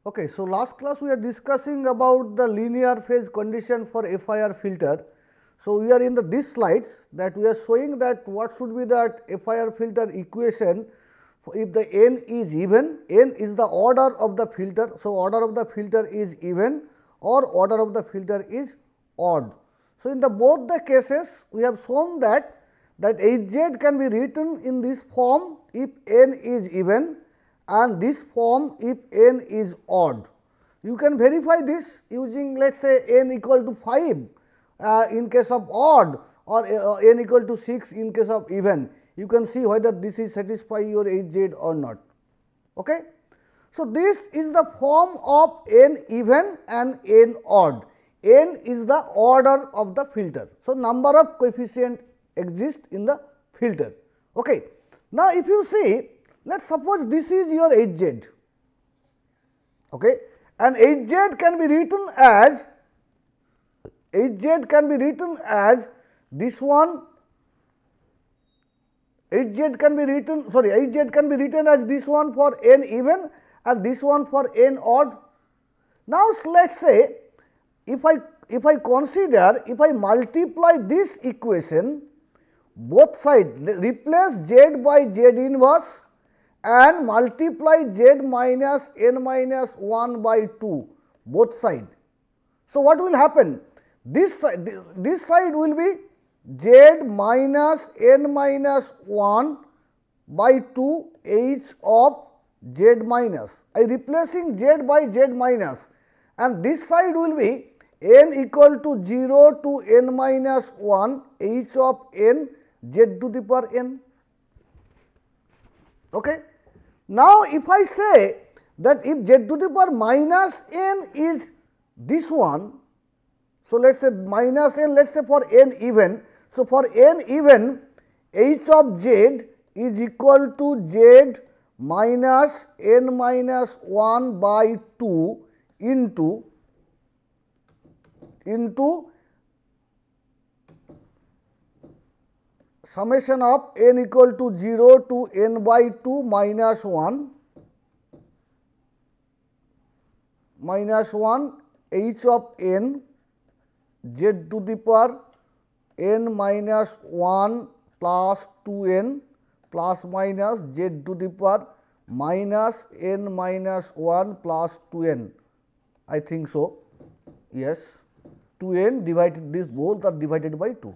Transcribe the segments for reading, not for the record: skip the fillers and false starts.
Okay, so last class we are discussing about the linear phase condition for FIR filter. So we are in these slides that we are showing that what should be that FIR filter equation if the n is even, n is the order of the filter. So order of the filter is even or order of the filter is odd. So in the both the cases we have shown that Hz can be written in this form if n is even and this form if n is odd. You can verify this using let us say n equal to 5 in case of odd or n equal to 6 in case of even. You can see whether this is satisfy your Hz or not. Okay? So, this is the form of n even and n odd. N is the order of the filter. So, number of coefficient exist in the filter. Okay. Now, if you see, let us suppose this is your Hz, okay, and Hz can be written as this one. Hz can be written as this one for n even and this one for n odd. Now, let us say if I consider, if I multiply this equation both sides, replace z by z inverse and multiply z minus n minus 1 by 2 both sides. So, what will happen? This side will be z minus n minus 1 by 2 h of z minus. I replacing z by z minus and this side will be n equal to 0 to n minus 1 h of n z to the power n. Okay. Now, if I say that if z to the power minus n is this one, so let us say minus n, let us say for n even. So, for n even h of z is equal to z minus n minus 1 by 2 into summation of n equal to 0 to n by 2 minus 1 h of n z to the power n minus 1 plus 2n plus minus z to the power minus n minus 1 plus 2n. I think so. Yes, 2n divided, this both are divided by 2.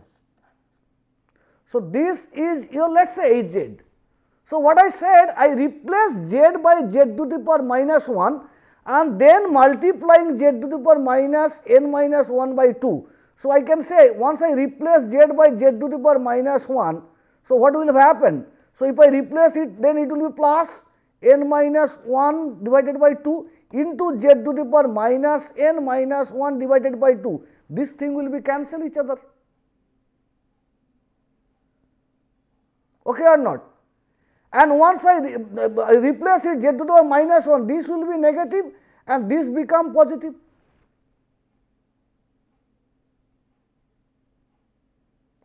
So, this is your let us say Hz. So, what I said, I replace z by z to the power minus 1 and then multiplying z to the power minus n minus 1 by 2. So, I can say once I replace z by z to the power minus 1, so what will happen? So, if I replace it, then it will be plus n minus 1 divided by 2 into z to the power minus n minus 1 divided by 2. This thing will be cancel each other. Okay or not? And once I replace it z to the power minus 1, this will be negative and this become positive.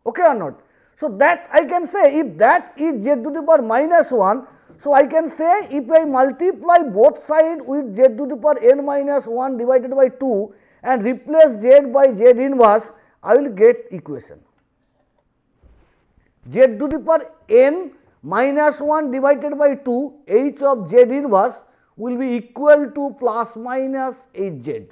Okay or not? So, that I can say if that is z to the power minus 1, so I can say if I multiply both sides with z to the power n minus 1 divided by 2 and replace z by z inverse, I will get equation. Z to the power n minus 1 divided by 2 h of z inverse will be equal to plus minus hz.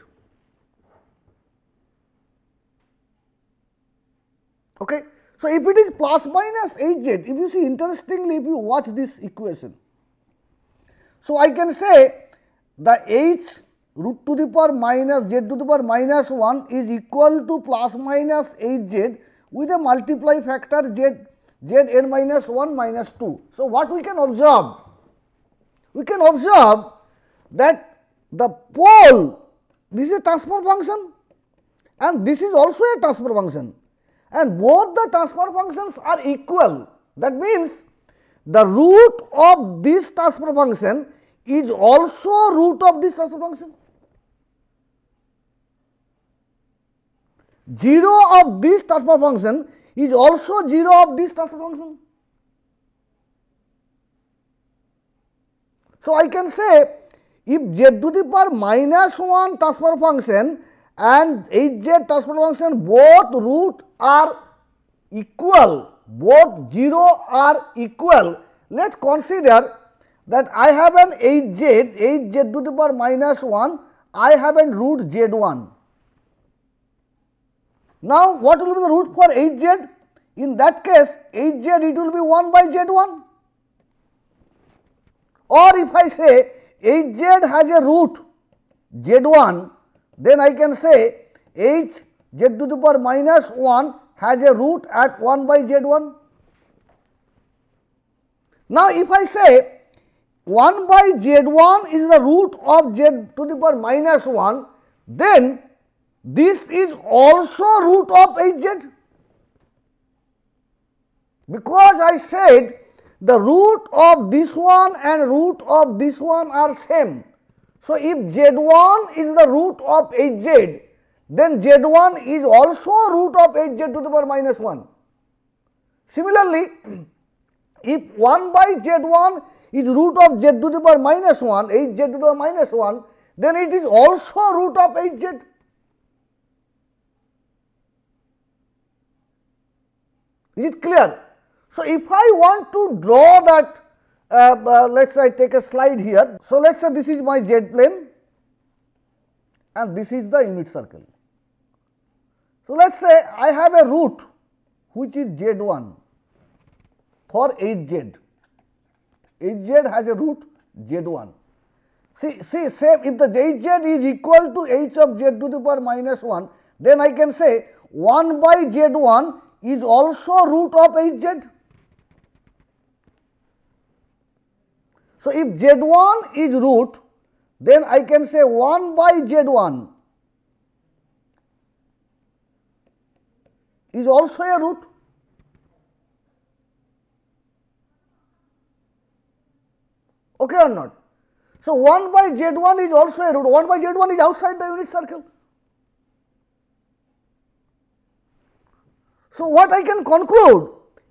Okay. So, if it is plus minus hz, if you see interestingly, if you watch this equation, so I can say the h root to the power minus z to the power minus 1 is equal to plus minus hz with a multiply factor zn minus 1 minus 2. So, what we can observe? We can observe that the pole, this is a transfer function and this is also a transfer function and both the transfer functions are equal. That means the root of this transfer function is also root of this transfer function. 0 of this transfer function is also 0 of this transfer function. So, I can say if z to the power minus 1 transfer function and hz transfer function both root are equal, both 0 are equal, let us consider that I have an hz to the power minus 1, I have an root z1. Now, what will be the root for hz? In that case, hz it will be 1 by z1. Or if I say hz has a root z1, then I can say hz to the power minus 1 has a root at 1 by z1. Now, if I say 1 by z1 is the root of z to the power minus 1, then this is also root of hz, because I said the root of this one and root of this one are same. So, if z1 is the root of hz, then z1 is also root of hz to the power minus 1. Similarly, if 1 by z1 is root of z to the power minus 1, hz to the power minus 1, then it is also root of hz. Is it clear? So, if I want to draw that, let us say I take a slide here. So, let us say this is my z plane and this is the unit circle. So, let us say I have a root which is z1 for hz. Hz has a root z1. See, same, if the hz is equal to h of z to the power minus 1, then I can say 1 by z1 is also root of hz. So, if z1 is root, then I can say 1 by z1 is also a root. Okay or not? So, 1 by z1 is also a root. 1 by z1 is outside the unit circle. So, what I can conclude,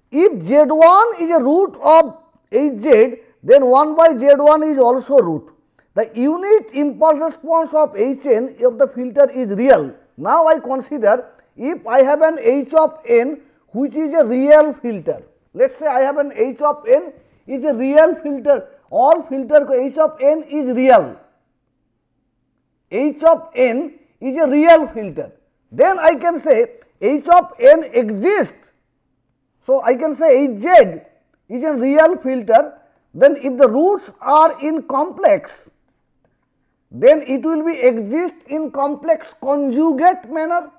if z1 is a root of hz, then 1 by z1 is also root. The unit impulse response of Hn of the filter is real. Now, I consider if I have an h of n which is a real filter. Let us say I have an h of n is a real filter. All filter h of n is real. H of n is a real filter. Then I can say h of n exists. So, I can say hz is a real filter. Then if the roots are in complex, then it will be exist in complex conjugate manner,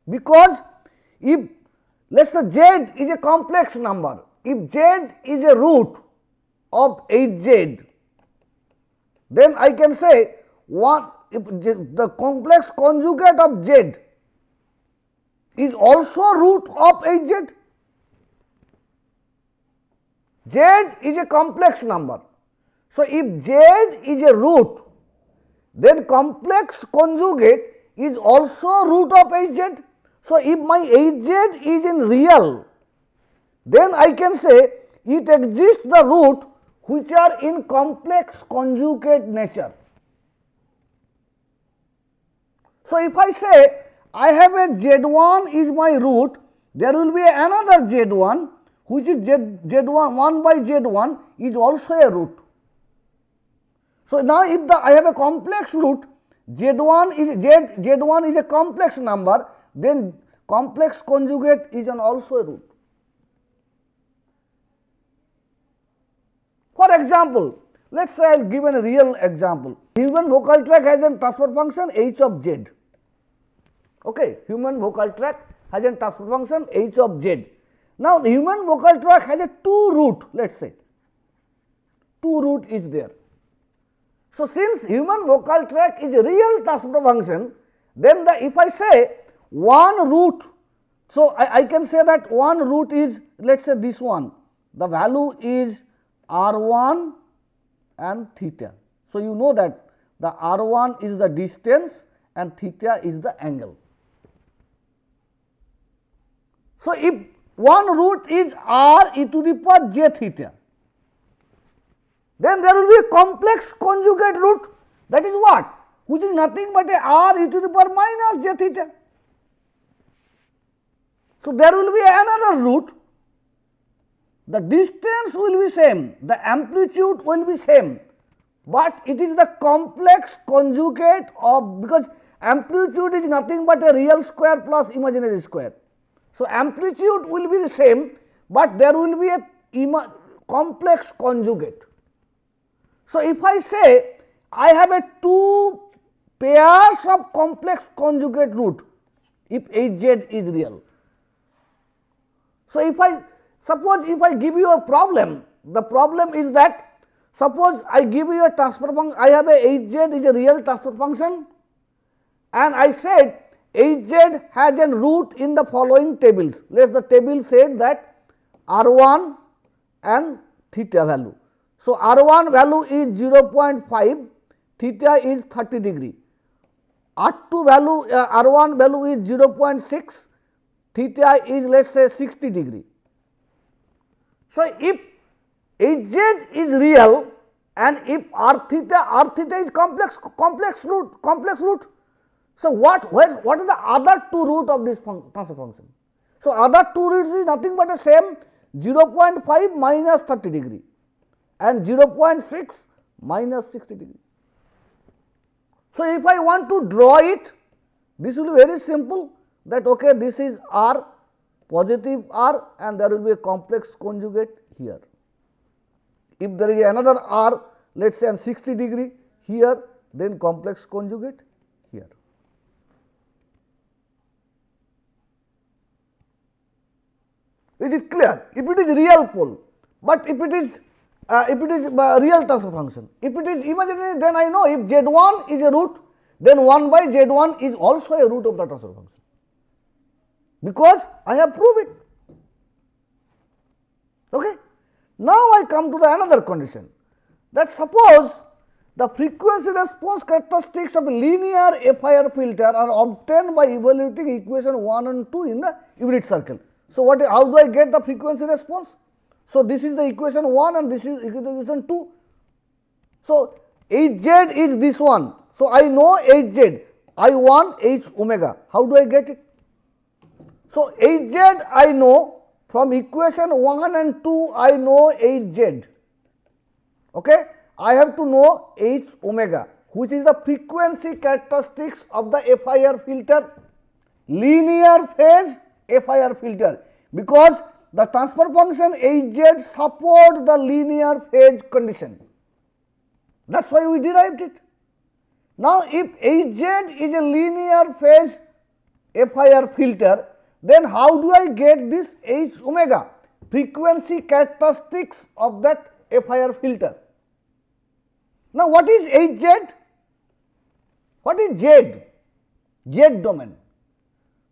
because if let us say z is a complex number, if z is a root of hz, then I can say if the complex conjugate of z is also root of hz. Z is a complex number. So, if z is a root, then complex conjugate is also root of hz. So, if my hz is in real, then I can say it exists the root which are in complex conjugate nature. So, if I say I have a z1 is my root, there will be another z1 which is z1 1 by z1 is also a root. So, now if I have a complex root, z1 is a complex number, then complex conjugate is also a root. For example, let us say I will give a real example. Human vocal tract has a transfer function h of z. Okay, human vocal tract has a transfer function h of z. Now, the human vocal tract has a 2 root, let us say 2 root is there. So, since human vocal tract is a real transfer function, then if I say 1 root, so I can say that 1 root is, let us say this one, the value is r1 and theta. So, you know that the r1 is the distance and theta is the angle. So, if 1 root is r e to the power j theta, then there will be a complex conjugate root That is what? Which is nothing but a r e to the power minus j theta. So, there will be another root. The distance will be same, the amplitude will be same, but it is the complex conjugate of, because amplitude is nothing but a real square plus imaginary square. So, amplitude will be the same, but there will be a complex conjugate. So, if I say I have a two pairs of complex conjugate root if Hz is real. So, if I give you a problem, the problem is that suppose I give you a transfer function, I have a Hz is a real transfer function, and I said Hz has a root in the following tables. Let the table said that R1 and theta value. So, R1 value is 0.5, theta is 30 degree. R2 value, R1 value is 0.6, theta is let us say 60 degree. So, if Hz is real and if r theta is complex root. So, what are the other two root of this transfer function? So, other two roots is nothing but the same 0.5 minus 30 degree and 0.6 minus 60 degree. So, if I want to draw it, this will be very simple, that okay, this is r, positive r, and there will be a complex conjugate here. If there is another r, let us say on 60 degree here, then complex conjugate here. Is it clear? If it is real pole, but if it is real transfer function, if it is imaginary, then I know if Z1 is a root, then 1 by Z1 is also a root of the transfer function, because I have proved it. Okay. Now I come to the another condition, that suppose the frequency response characteristics of a linear FIR filter are obtained by evaluating equation 1 and 2 in the unit circle. So, how do I get the frequency response? So, this is the equation 1 and this is equation 2. So, Hz is this one. So, I know Hz, I want H omega. How do I get it? So, Hz I know from equation 1 and 2, I know Hz. Okay? I have to know H omega, which is the frequency characteristics of the FIR filter, linear phase FIR filter, because the transfer function Hz supports the linear phase condition. That is why we derived it. Now, if Hz is a linear phase FIR filter, then how do I get this H omega, frequency characteristics of that FIR filter? Now, what is Hz? What is Z? Z domain.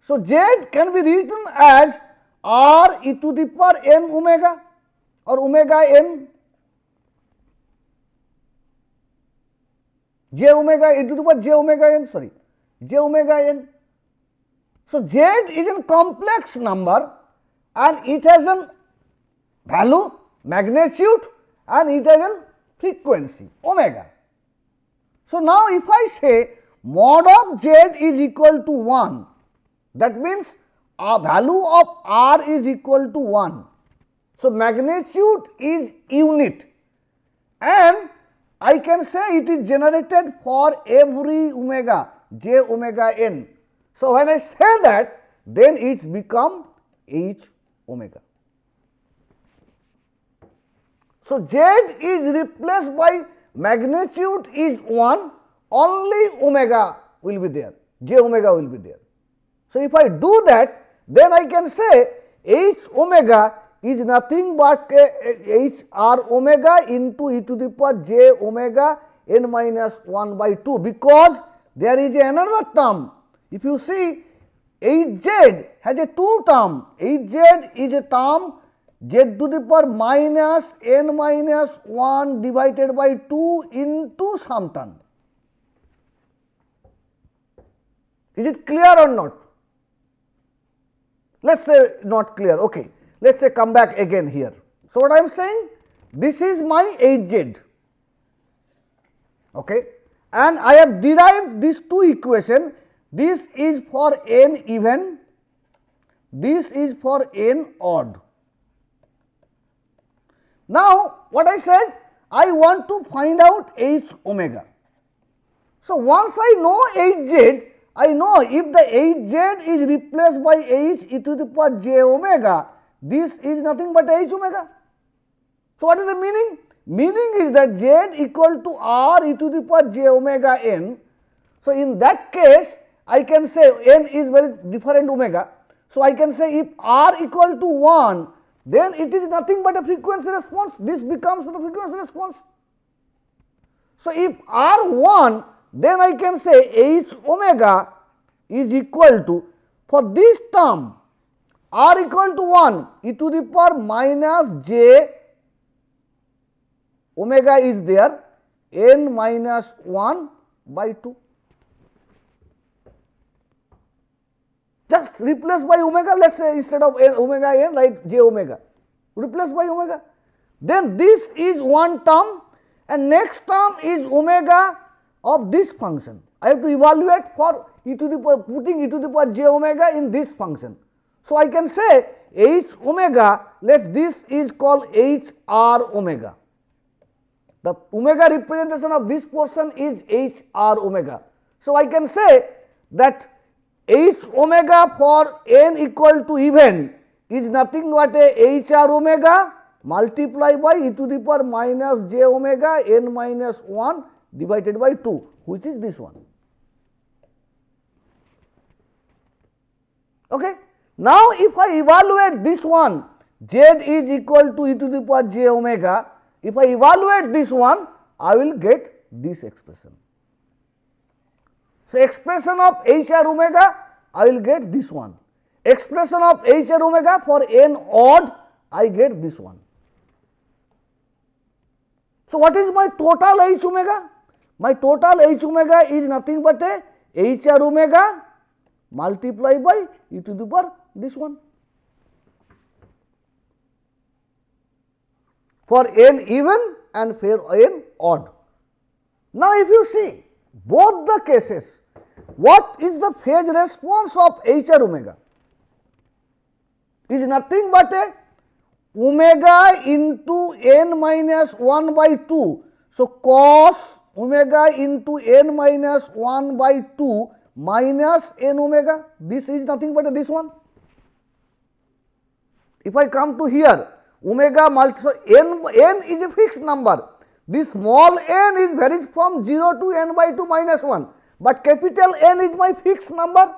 So, Z can be written as r e to the power n omega or omega n, j omega e to the power j omega n, sorry, j omega n. So, Z is a complex number and it has a value, magnitude, and it has a frequency omega. So, now if I say mod of Z is equal to 1, that means a value of r is equal to 1. So, magnitude is unit and I can say it is generated for every omega, j omega n. So, when I say that, then it become H omega. So, Z is replaced by magnitude is 1, only omega will be there, j omega will be there. So, if I do that, then I can say H omega is nothing but H r omega into e to the power j omega n minus 1 by 2, because there is another term. If you see, Hz has a two term. Hz is a term z to the power minus n minus 1 divided by 2 into some term. Is it clear or not? Let us say not clear, okay. Let us say come back again here. So, what I am saying, this is my Hz, okay, and I have derived these two equations. This is for n even, this is for n odd. Now, what I said, I want to find out h omega. So, once I know hz, I know if the hz is replaced by h e to the power j omega, this is nothing but h omega. So, what is the meaning? Meaning is that z equal to r e to the power j omega n. So, in that case, I can say n is very different omega. So, I can say if r equal to 1, then it is nothing but a frequency response. This becomes the frequency response. So, if r 1, then I can say h omega is equal to, for this term, r equal to 1 e to the power minus j omega is there, n minus 1 by 2. Just replace by omega, let us say instead of omega n, write j omega, replace by omega. Then this is one term and next term is omega of this function. I have to evaluate for e to the power, putting e to the power j omega in this function. So, I can say h omega, let this is called h r omega. The omega representation of this portion is h r omega. So, I can say that h omega for n equal to even is nothing but a h r omega multiplied by e to the power minus j omega n minus 1 divided by 2, which is this one. Okay. Now, if I evaluate this one, z is equal to e to the power j omega, if I evaluate this one, I will get this expression. So, expression of h r omega, I will get this one. Expression of h r omega for n odd, I get this one. So, what is my total h omega? My total h omega is nothing but a h r omega multiplied by e to the power this one. For n even and for n odd. Now, if you see both the cases, what is the phase response of h r omega? Is nothing but a omega into n minus 1 by 2. So, cos omega into n minus 1 by 2 minus n omega, this is nothing but this one. If I come to here, omega multiplied, so n is a fixed number. This small n is varies from 0 to n by 2 minus 1, but capital N is my fixed number.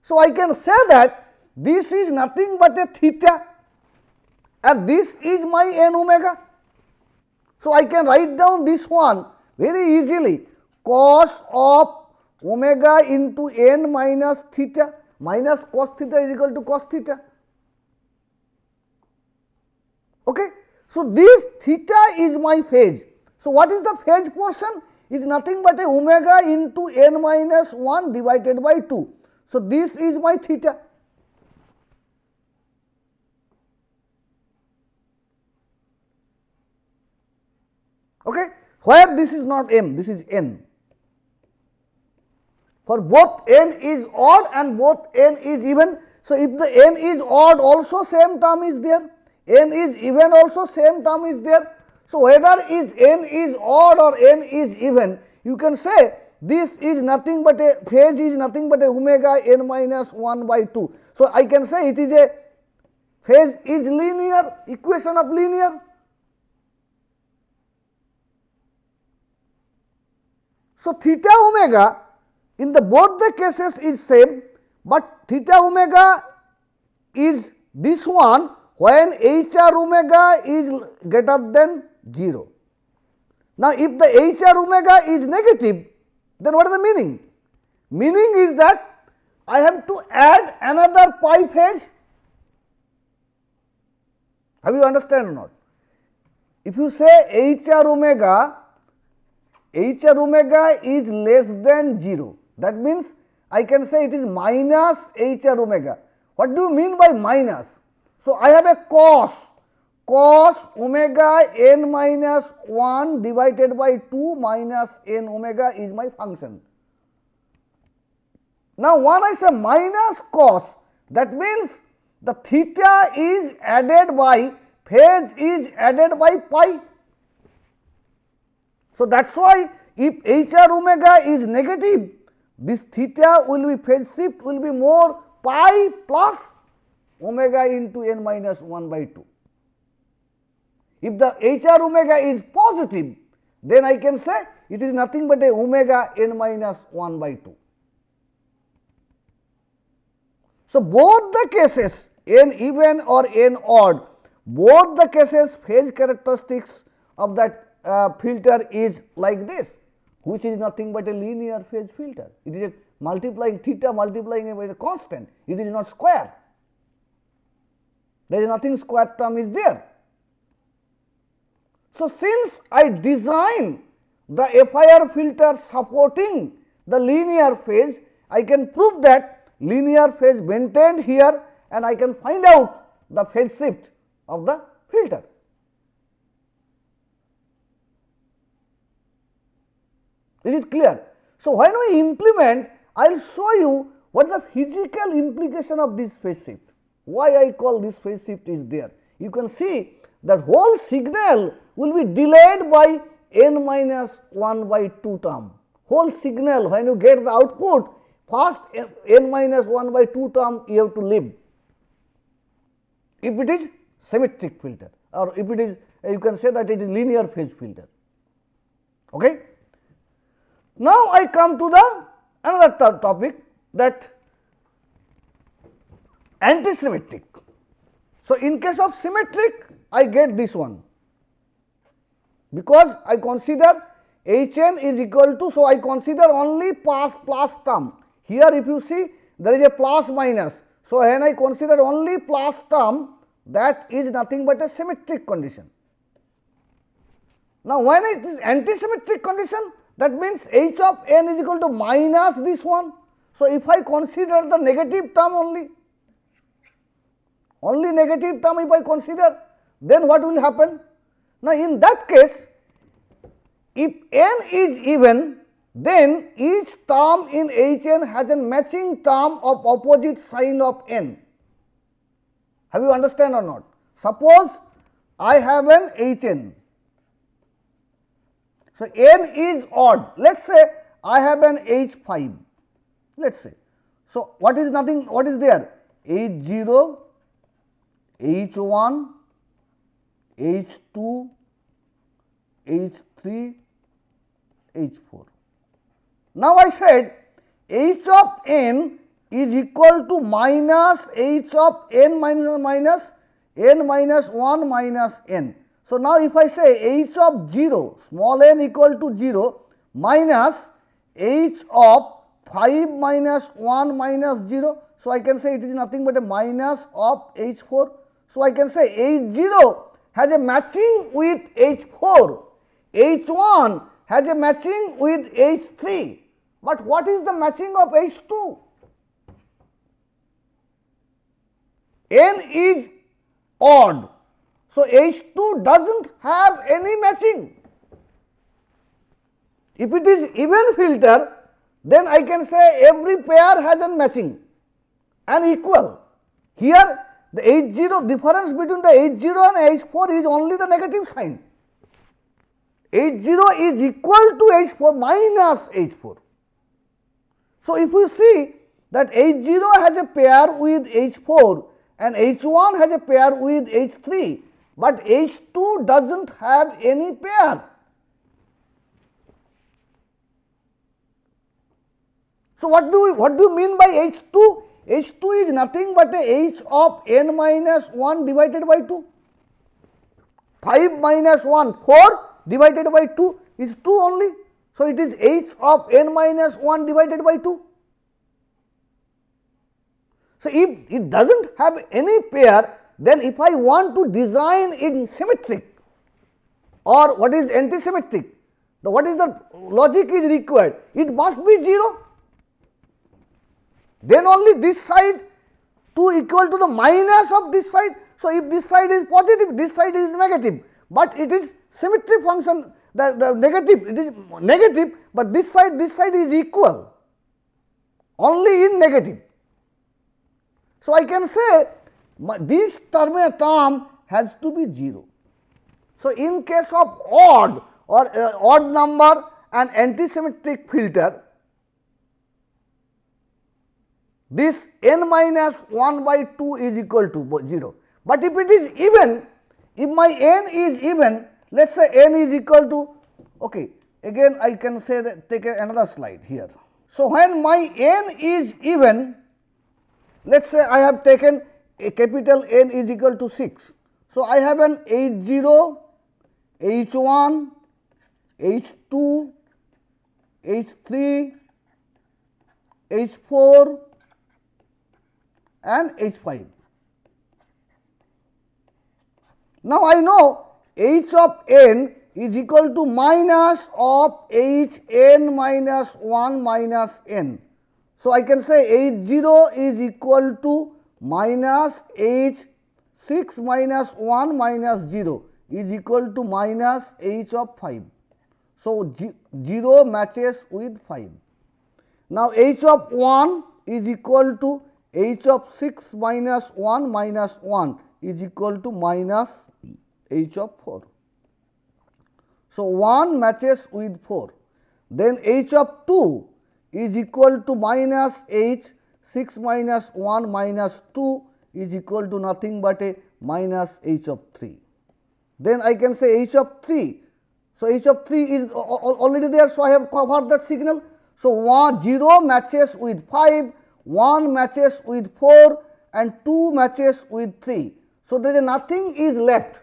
So, I can say that this is nothing but a theta and this is my n omega. So, I can write down this one very easily, cos of omega into n minus theta minus cos theta is equal to cos theta. Okay. So, this theta is my phase. So, what is the phase portion? Is nothing but a omega into n minus 1 divided by 2. So, this is my theta. Okay. Where this is not m, this is n. For both n is odd and both n is even. So, if the n is odd also same term is there, n is even also same term is there. So, whether is n is odd or n is even, you can say this is nothing but a phase is nothing but a omega n minus 1 by 2. So, I can say it is a phase is linear, equation of linear. So, theta omega in the both the cases is same, but theta omega is this one when h r omega is greater than 0. Now, if the h r omega is negative, then what is the meaning? Meaning is that I have to add another pi phase. Have you understand or not? If you say h r omega is less than 0, that means I can say it is minus h r omega. What do you mean by minus? So, I have a cos cos omega n minus 1 divided by 2 minus n omega is my function. Now, when I say minus cos, that means the theta is added by, phase is added by pi. So, that is why if HR omega is negative, this theta will be, phase shift will be more pi plus omega into n minus 1 by 2. If the HR omega is positive, then I can say it is nothing but a omega n minus 1 by 2. So, both the cases, n even or n odd, both the cases phase characteristics of that filter is like this, which is nothing but a linear phase filter. It is a multiplying theta multiplying by a constant, it is not square. There is nothing square term is there. So, since I design the FIR filter supporting the linear phase, I can prove that linear phase maintained here and I can find out the phase shift of the filter. Is it clear? So, when we implement, I will show you what the physical implication of this phase shift. Why I call this phase shift is there. You can see that whole signal will be delayed by n minus 1 by 2 term. Whole signal, when you get the output, first n minus 1 by 2 term you have to leave. If it is symmetric filter, or if it is, you can say that it is linear phase filter. Okay. Now, I come to the another topic, that anti-symmetric. So, in case of symmetric, I get this one, because I consider Hn is equal to, so I consider only plus term. Here if you see, there is a plus minus. So, when I consider only plus term, that is nothing but a symmetric condition. Now, when it is anti-symmetric condition, that means h of n is equal to minus this one. So, if I consider the negative term only negative term if I consider, then what will happen? Now, in that case, if n is even, then each term in Hn has a matching term of opposite sign of n. Have you understand or not? Suppose I have an Hn. So, n is odd. Let us say I have an H5, let us say. So, what is nothing, what is there? H0, H1, H2, H3, H4. Now, I said h of n is equal to minus h of n minus n minus 1 minus n. So, now if I say h of 0, small n equal to 0 minus h of 5 minus 1 minus 0. So, I can say it is nothing but a minus of h4. So, I can say h0 has a matching with h4, h1 has a matching with h3, but what is the matching of h2? N is odd. So, H2 does not have any matching. If it is even filter, then I can say every pair has a matching and equal. Here the H0, difference between the H0 and H4 is only the negative sign. H0 is equal to H4 minus H4. So, if we see that H0 has a pair with H4 and H1 has a pair with H3, but H2 does not have any pair. So, what do you mean by H2? H2 is nothing but a H of n minus 1 divided by 2. 5 minus 1, 4 divided by 2 is 2 only. So, it is H of n minus 1 divided by 2. So, if it does not have any pair, then if I want to design in symmetric or what is anti-symmetric, what is the logic is required? It must be 0. Then only this side 2 equal to the minus of this side. So, if this side is positive, this side is negative, but it is symmetry function, the negative, it is negative, but this side is equal, only in negative. So, I can say this term has to be 0. So, in case of odd or odd number and anti-symmetric filter, this n minus 1 by 2 is equal to 0. But if it is even, if my n is even, let us say n is equal to, okay, again I can say that, take another slide here. So, when my n is even, let us say I have taken a capital N is equal to 6. So, I have an H0, H1, H2, H3, H4 and H5. Now, I know H of n is equal to minus of H n minus 1 minus n. So, I can say H0 is equal to minus H6 minus 1 minus 0 is equal to minus H of 5. So, 0 matches with 5. Now, H of 1 is equal to H of 6 minus 1 minus 1 is equal to minus H of 4. So, 1 matches with 4. Then H of 2 is equal to minus H, 6 minus 1 minus 2 is equal to nothing but a minus H of 3. Then I can say H of 3. So, H of 3 is already there. So, I have covered that signal. So, 0 matches with 5, 1 matches with 4 and 2 matches with 3. So, there is nothing is left.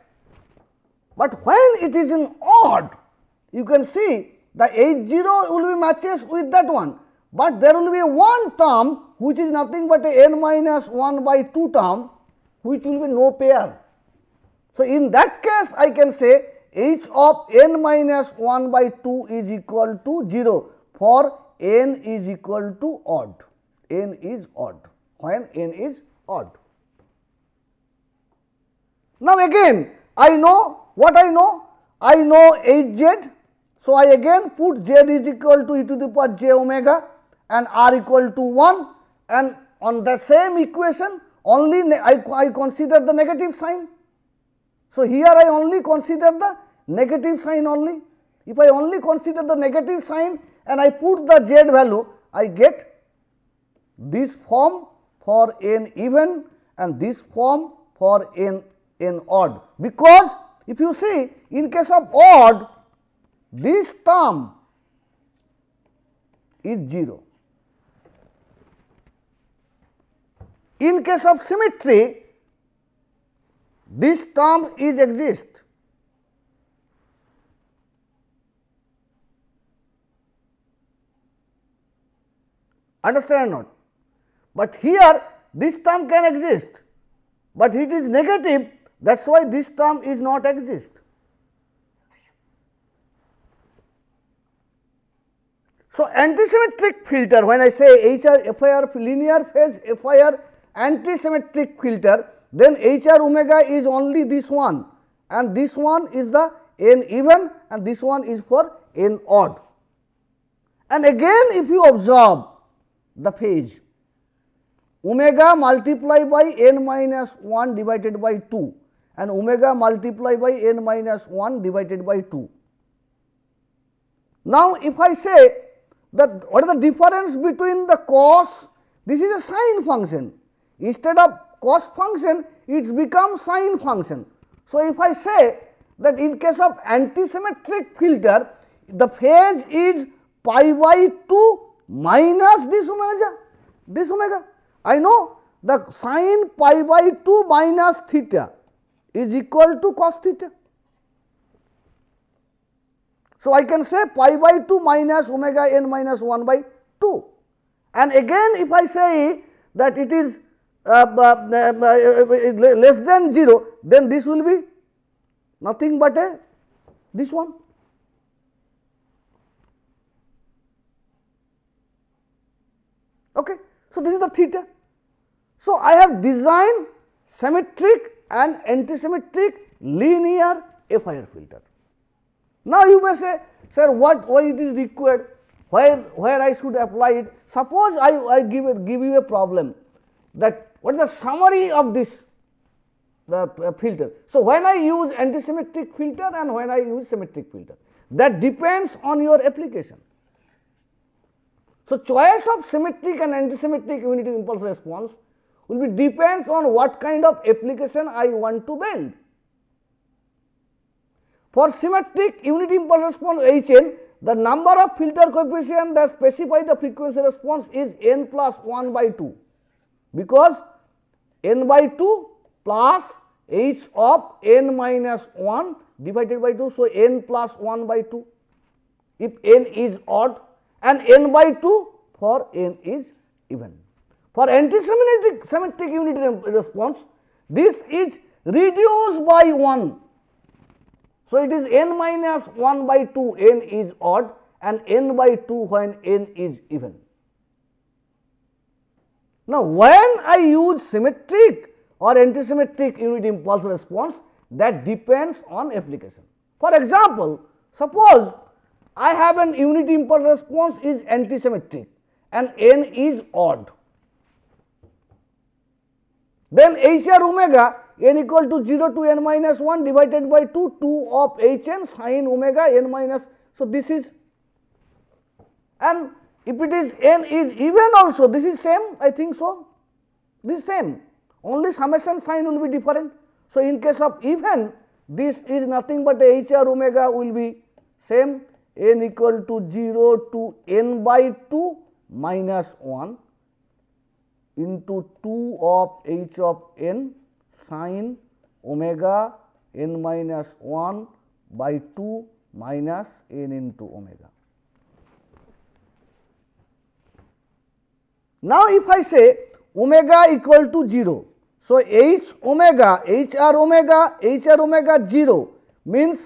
But when it is in odd, you can see the H0 will be matches with that one, but there will be a one term which is nothing but a n minus 1 by 2 term, which will be no pair. So, in that case I can say H of n minus 1 by 2 is equal to 0 for n is equal to odd, n is odd, when n is odd. Now, again I know what I know Hz. So, I again put z is equal to e to the power j omega and r equal to 1, and on the same equation only I consider the negative sign. So, here I only consider the negative sign only. If I only consider the negative sign and I put the z value, I get this form for n even and this form for n odd, because if you see in case of odd, this term is 0. In case of symmetry, this term is exist. Understand or not? But here this term can exist, but it is negative, that is why this term is not exist. So, anti-symmetric filter, when I say FIR linear phase FIR anti-symmetric filter, then HR omega is only this one, and this one is the n even and this one is for n odd. And again if you observe the phase, omega multiply by n minus 1 divided by 2 and omega multiply by n minus 1 divided by 2. Now, if I say that what is the difference between the cos, this is a sine function, instead of cos function it becomes sine function. So, if I say that in case of anti-symmetric filter, the phase is pi by 2 minus this omega, I know the sine pi by 2 minus theta is equal to cos theta. So, I can say pi by 2 minus omega n minus 1 by 2, and again if I say that it is less than 0, then this will be nothing but this one. Okay. So, this is the theta. So, I have designed symmetric an antisymmetric linear FIR filter. Now you may say, sir, why it is required, where I should apply it. Suppose I give you a problem that what is the summary of this filter. So when I use antisymmetric filter and when I use symmetric filter, that depends on your application. So choice of symmetric and antisymmetric unity impulse response will be depends on what kind of application I want to build. For symmetric unity impulse response Hn, the number of filter coefficient that specify the frequency response is n plus 1 by 2, because n by 2 plus h of n minus 1 divided by 2, so n plus 1 by 2 if n is odd, and n by 2 for n is even. For anti-symmetric symmetric unity response, this is reduced by 1. So it is n minus 1 by 2, n is odd, and n by 2 when n is even. Now when I use symmetric or antisymmetric unity impulse response, that depends on application. For example, suppose I have an unity impulse response is antisymmetric and n is odd. Then HR omega n equal to 0 to n minus 1 divided by 2, 2 of Hn sin omega n minus. So this is, and if it is n is even also, this is same, I think so, this is same, only summation sign will be different. So in case of even, this is nothing but HR omega will be same, n equal to 0 to n by 2 minus 1 into 2 of h of n sin omega n minus 1 by 2 minus n into omega. Now if I say omega equal to 0, so h omega, HR omega 0 means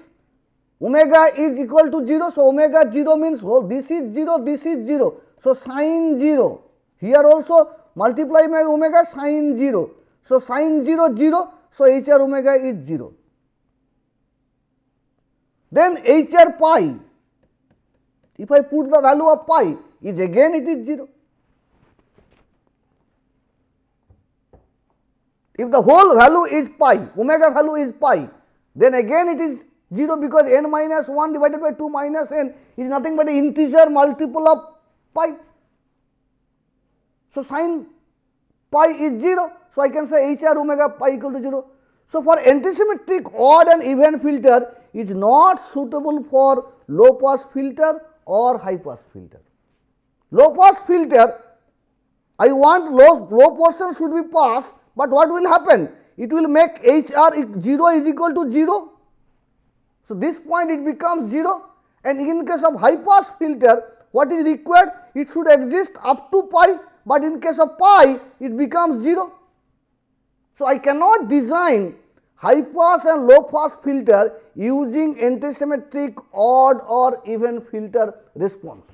omega is equal to 0, so omega 0 means, oh, this is 0, this is 0, so sin 0, here also multiply by omega sin 0, so sin 0 0, so HR omega is 0. Then HR pi, if I put the value of pi, is again it is 0. If the whole value is pi, omega value is pi, then again it is 0, because n minus 1 divided by 2 minus n is nothing but an integer multiple of pi. So sin pi is 0, so I can say HR omega pi equal to 0. So for antisymmetric odd and even filter is not suitable for low pass filter or high pass filter. Low pass filter, I want low portion should be passed, but what will happen? It will make HR 0 is equal to 0. So this point it becomes 0, and in case of high pass filter, what is required? It should exist up to pi, but in case of pi, it becomes 0. So I cannot design high pass and low pass filter using antisymmetric odd or even filter response.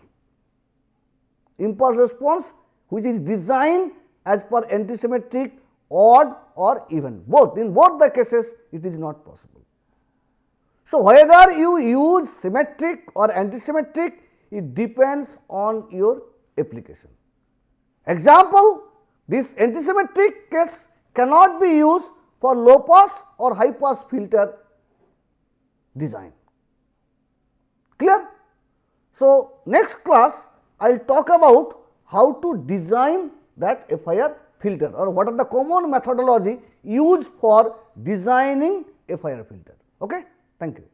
Impulse response which is designed as per antisymmetric odd or even, both, in both the cases it is not possible. So whether you use symmetric or antisymmetric, it depends on your application. Example, this antisymmetric case cannot be used for low pass or high pass filter design. Clear? So next class I will talk about how to design that FIR filter, or what are the common methodology used for designing FIR filter. Okay? Thank you.